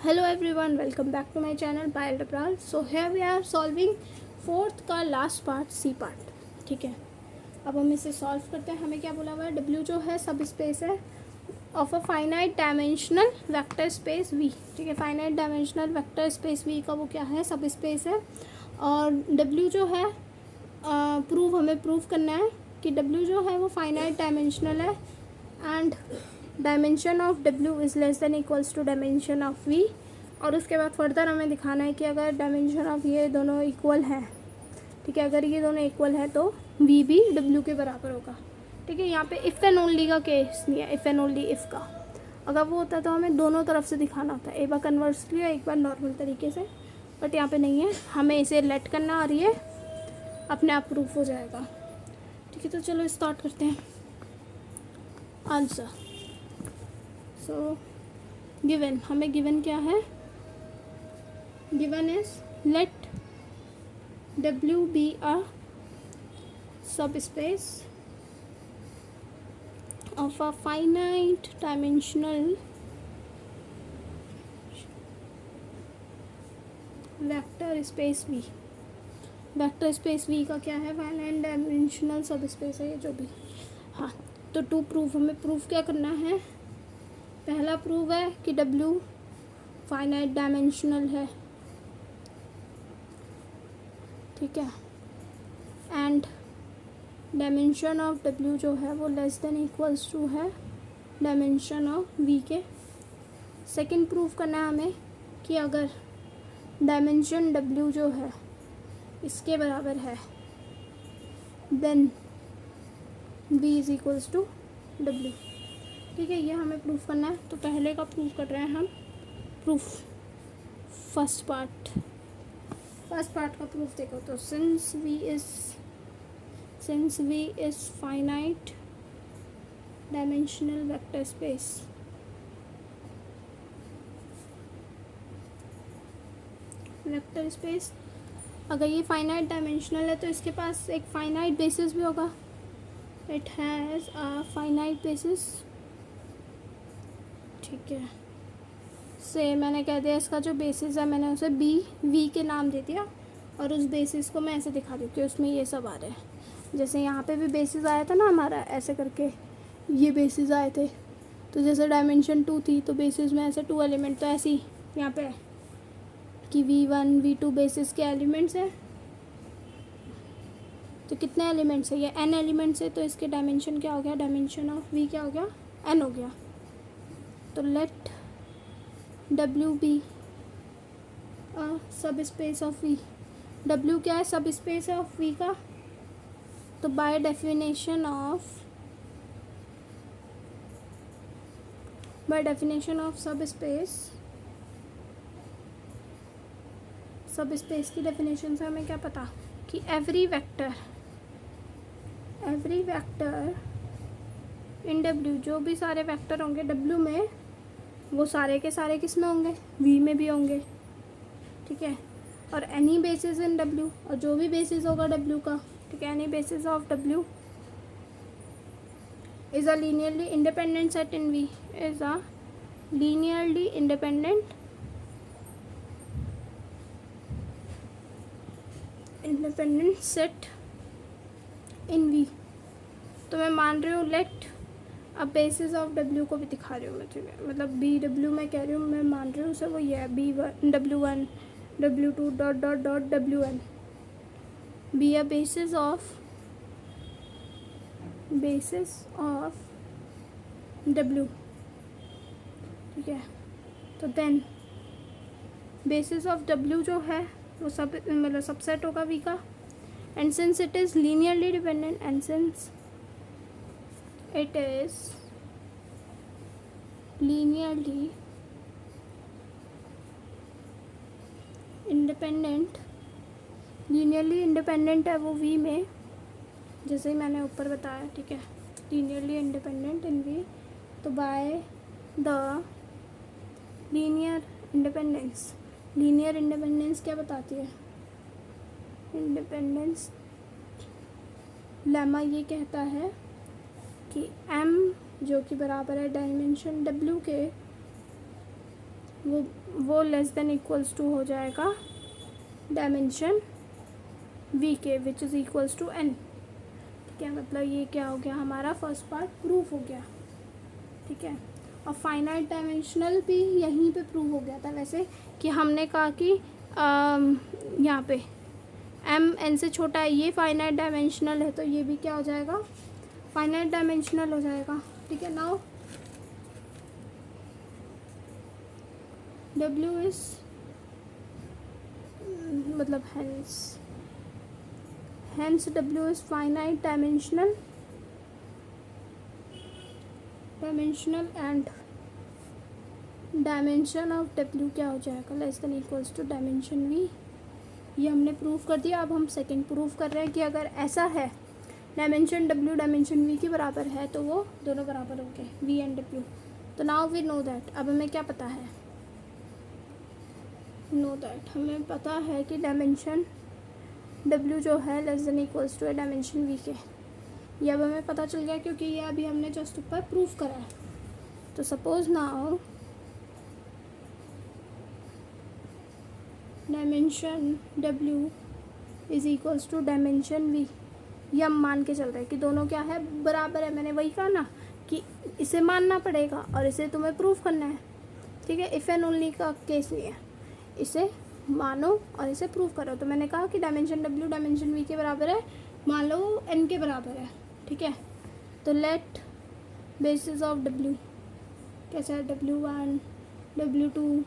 Hello everyone, welcome back to my channel by Aldabral. So here we are solving fourth का last part C part. ठीक है, अब हम इसे solve करते हैं. हमें क्या बोला हुआ है, डब्ल्यू जो है सब स्पेस है of a finite dimensional vector space V. ठीक है, finite dimensional vector space V का वो क्या है, सब स्पेस है. और डब्ल्यू जो है हमें प्रूव करना है कि डब्ल्यू जो है वो फाइनाइट डायमेंशनल है and dimension of W is less than equals to dimension of V. और उसके बाद फर्दर हमें दिखाना है कि अगर डायमेंशन ऑफ ये दोनों इक्वल हैं, ठीक है, अगर ये दोनों इक्वल है तो वी भी डब्ल्यू के बराबर होगा. ठीक है, यहाँ पे इफ़ एंड ओनली का केस नहीं है, इफ़ एंड ओनली इफ़ का. अगर वो होता तो हमें दोनों तरफ से दिखाना होता है, एक बार कन्वर्सली और एक बार नॉर्मल तरीके से. बट यहाँ पे नहीं है, हमें इसे लेट करना और ये अपने आप प्रूफ हो जाएगा. ठीक है, तो चलो स्टार्ट करते हैं. आंसर. सो गिवन, हमें गिवन क्या है, given is let W be a subspace of a finite dimensional vector space V. Vector space V का क्या है, फाइनाइट डायमेंशनल सब स्पेस है ये जो भी. हाँ, तो टू प्रूफ, हमें प्रूफ क्या करना है. पहला प्रूफ है कि W फाइनाइट डायमेंशनल है. ठीक है, एंड डायमेंशन ऑफ डब्ल्यू जो है वो लेस देन इक्वल्स टू है डायमेंशन ऑफ वी के. सेकंड प्रूफ करना है हमें कि अगर डायमेंशन डब्ल्यू जो है इसके बराबर है then V is equals to W. ठीक है, ये हमें प्रूफ करना है. तो पहले का प्रूफ कर रहे हैं हम. प्रूफ फर्स्ट पार्ट का प्रूफ देखो. तो since V is finite dimensional vector space, अगर ये फाइनाइट डायमेंशनल है तो इसके पास एक फाइनाइट बेसिस भी होगा. It has a finite basis. ठीक है, से मैंने कह दिया इसका जो बेसिस है मैंने उसे वी के नाम दे दिया. और उस बेसिस को मैं ऐसे दिखा दी कि उसमें ये सब आ रहे हैं. जैसे यहाँ पे भी बेसिस आया था ना हमारा, ऐसे करके ये बेसिस आए थे. तो जैसे डायमेंशन 2 थी तो बेसिस में ऐसे 2 एलिमेंट, तो ऐसे ही यहाँ पे कि V1 V2 बेसिस के एलिमेंट्स हैं. तो कितने एलिमेंट्स है, ये n एलिमेंट्स है. तो इसके डायमेंशन क्या हो गया, डायमेंशन ऑफ V क्या हो गया, n हो गया. तो लेट W बी सब स्पेस ऑफ V. W क्या है, सब स्पेस ऑफ V का. तो बाय डेफिनेशन ऑफ सब स्पेस की डेफिनेशन से हमें क्या पता कि एवरी वेक्टर इन W, जो भी सारे वेक्टर होंगे W में, वो सारे के सारे किस में होंगे, V में भी होंगे. ठीक है, और एनी बेसिस इन W, और जो भी बेसिस होगा W का, ठीक है, any basis of W is a linearly independent set in V, is a linearly independent set in V. तो मैं मान रही हूँ लेट अब बेसिस ऑफ W को भी दिखा रही हूँ मैं. ठीक है, मतलब BW मैं कह रही हूँ, मैं मान रही हूँ उसे वो ये है B1 W1 W2 dot WN be a basis of W. ठीक है, तो देन बेसिस ऑफ W जो है वो सब मतलब सबसेट होगा V का. And since it is linearly dependent, and since it is linearly independent है वो V में, जैसे ही मैंने ऊपर बताया. ठीक है, लीनियरली इंडिपेंडेंट इन V. तो बाय द लीनियर इंडिपेंडेंस क्या बताती है, इंडिपेंडेंस लेमा ये कहता है कि M जो कि बराबर है डायमेंशन W के वो लेस देन इक्वल्स टू हो जाएगा डायमेंशन वी के which is equals to N. ठीक है, मतलब ये क्या हो गया, हमारा फर्स्ट पार्ट प्रूफ हो गया। ठीक है, और फाइनाइट डायमेंशनल भी यहीं पे प्रूव हो गया था वैसे, कि हमने कहा कि यहाँ पे एम एन से छोटा है, ये फाइनाइट डायमेंशनल है, तो ये भी क्या हो जाएगा, फाइनाइट डायमेंशनल हो जाएगा। ठीक है, नाउ डब्ल्यू इज मतलब hence W is finite dimensional and dimension of W क्या हो जाएगा, less than equals to dimension V। ये हमने प्रूव कर दिया। अब हम सेकंड प्रूव कर रहे हैं कि अगर ऐसा है डायमेंशन W डायमेंशन V के बराबर है तो वो दोनों बराबर हो गए V एंड W। तो नाउ वी नो दैट, अब हमें क्या पता है, हमें पता है कि डायमेंशन W जो है less than equals to dimension V के। ये अब हमें पता चल गया क्योंकि ये अभी हमने जस्ट ऊपर प्रूफ करा है। तो suppose now dimension W is equals to dimension V। ये हम मान के चल रहे हैं कि दोनों क्या है, बराबर है। मैंने वही कहा ना कि इसे मानना पड़ेगा और इसे तुम्हें प्रूफ करना है। ठीक है, इफ़ एंड ओनली का केस नहीं है, इसे मानो और इसे प्रूव करो। तो मैंने कहा कि डायमेंशन W डायमेंशन V के बराबर है, मान लो n के बराबर है। ठीक है, तो लेट बेसिस ऑफ W कैसा है, W1 W2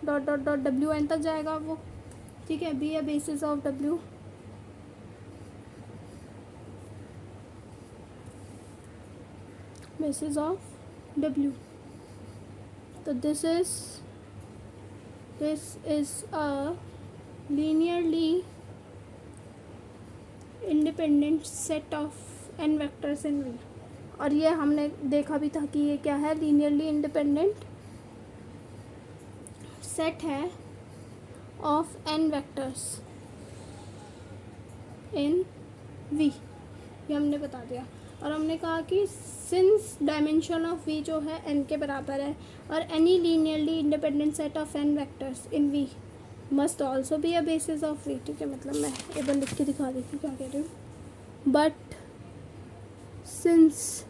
dot dot dot WN तक जाएगा वो। ठीक है, be a basis of W basis of W। तो this is a linearly independent set of n vectors in V। और ये हमने देखा भी था कि ये क्या है, linearly independent set है of n vectors in V। ये हमने बता दिया। और हमने कहा कि सिंस डायमेंशन ऑफ V जो है n के बराबर है और any linearly independent set of n vectors in V must also be a basis of V। ठीक है, मतलब मैं एक बार लिख के दिखा देती हूँ क्या कह रही हूँ। But since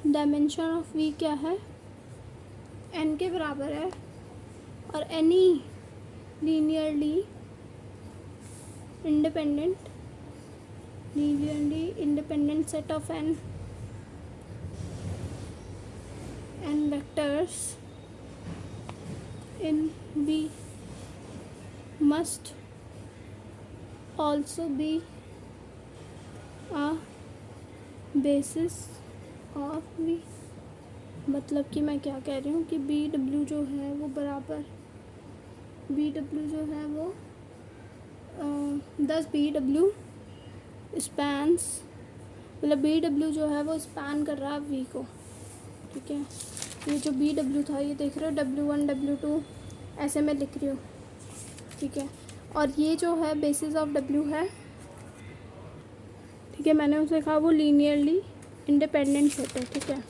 dimension of V क्या है, n के बराबर है और any linearly independent set of n vectors in V must also be a basis of V। मतलब कि मैं क्या कह रही हूँ कि BW जो है वो बराबर, BW जो है वो दस BW स्पैन्स, मतलब BW जो है वो स्पैन कर रहा है V को। ठीक है, ये जो BW था ये देख रहे हो W1 W2 ऐसे मैं लिख रही हूँ। ठीक है, और ये जो है बेसिस ऑफ W है। ठीक है, मैंने उसे कहा वो लीनियरली इंडिपेंडेंट सेट है। ठीक है,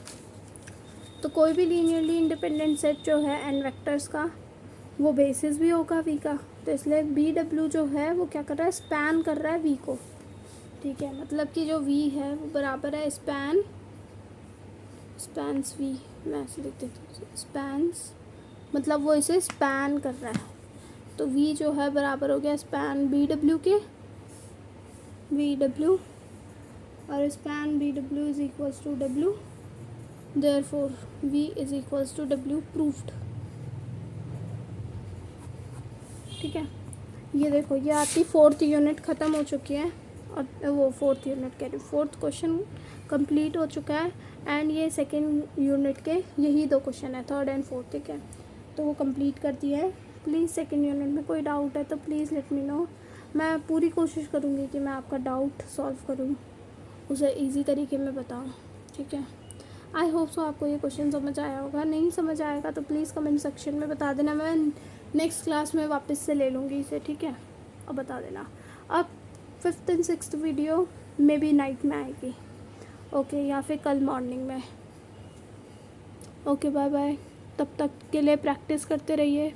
तो कोई भी लीनियरली इंडिपेंडेंट सेट जो है n वेक्टर्स का वो बेसिस भी होगा V का। तो इसलिए BW जो है वो क्या कर रहा है, स्पैन कर रहा है V को। ठीक है, मतलब कि जो V है वो बराबर है स्पैन्स V। मैं ऐसे लिख देती हूँ, स्पैन्स मतलब वो इसे स्पैन कर रहा है। तो V जो है बराबर हो गया स्पैन BW के, BW और span BW is equals to W, therefore V is equals to W proofed. ठीक है, ये देखो ये आपकी फोर्थ यूनिट ख़त्म हो चुकी है और वो फोर्थ यूनिट कह रही, फोर्थ क्वेश्चन कंप्लीट हो चुका है एंड ये सेकेंड यूनिट के यही दो क्वेश्चन है, थर्ड एंड फोर्थ। ठीक है, तो वो कंप्लीट कर दिया है। प्लीज़ सेकेंड यूनिट में कोई डाउट है तो प्लीज़ लेट मी नो। मैं पूरी कोशिश करूँगी कि मैं आपका डाउट सॉल्व करूँ, उसे इजी तरीके में बताऊँ। ठीक है, आई होप सो आपको ये क्वेश्चन समझ आया होगा। नहीं समझ आएगा तो प्लीज़ कमेंट सेक्शन में बता देना, मैं नेक्स्ट क्लास में वापस से ले लूँगी इसे। ठीक है, और बता देना। अब 5th and 6th video may be night में आएगी, ओके, या फिर कल मॉर्निंग में। ओके बाय बाय, तब तक के लिए प्रैक्टिस करते रहिए।